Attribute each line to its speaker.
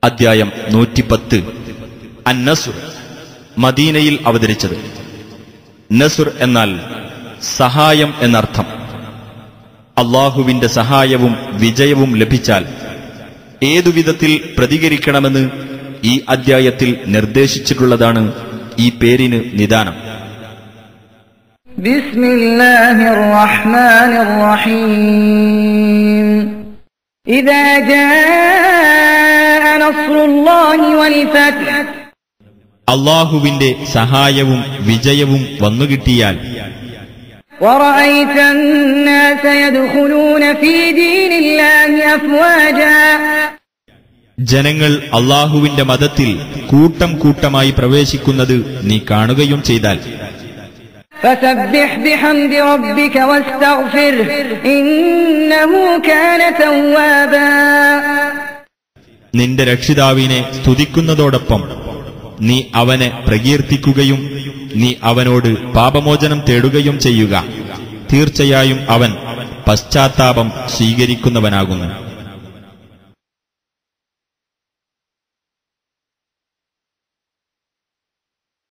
Speaker 1: അദ്ധ്യായം 110 അൻ-നസ്ർ, മദീനയിൽ അവതരിച്ചത്. നസ്ർ എന്നാൽ സഹായം എന്നർത്ഥം. അല്ലാഹുവിന്റെ സഹായവും വിജയവും ലഭിച്ചാൽ ഏതുവിധത്തിൽ പ്രതികരിക്കണമെന്ന് ഈ അദ്ധ്യായത്തിൽ നിർദ്ദേശിച്ചിട്ടുള്ളതാണ് ഈ പേരിന് നിദാനം.
Speaker 2: ബിസ്മില്ലാഹിർ റഹ്മാനിർ റഹീം. ഇദാ ജാഅ നസ്റുല്ലാഹി വൽ ഫത്ഹ്,
Speaker 1: അല്ലാഹുവിന്റെ സഹായവും വിജയവും വന്നുകിട്ടിയാൽ
Speaker 2: വറഅയ്ത അന്നാസ യദ്ഖുലൂന ഫീ ദീനില്ലാഹി അഫ്വാജാ,
Speaker 1: ജനങ്ങൾ അല്ലാഹുവിന്റെ മതത്തിൽ കൂട്ടം കൂട്ടമായി പ്രവേശിക്കുന്നത് നീ കാണുകയും ചെയ്താൽ
Speaker 2: ഫസബ്ബിഹ് ബിഹംദി റബ്ബിക വസ്തഗ്ഫിർഹ് ഇന്നഹു കാന തവ്വാബാ,
Speaker 1: നിന്റെ രക്ഷിതാവിനെ സ്തുതിക്കുന്നതോടൊപ്പം നീ അവനെ പ്രകീർത്തിക്കുകയും നീ അവനോട് പാപമോചനം തേടുകയും ചെയ്യുക. തീർച്ചയായും അവൻ പശ്ചാത്താപം സ്വീകരിക്കുന്നവനാകുന്നു.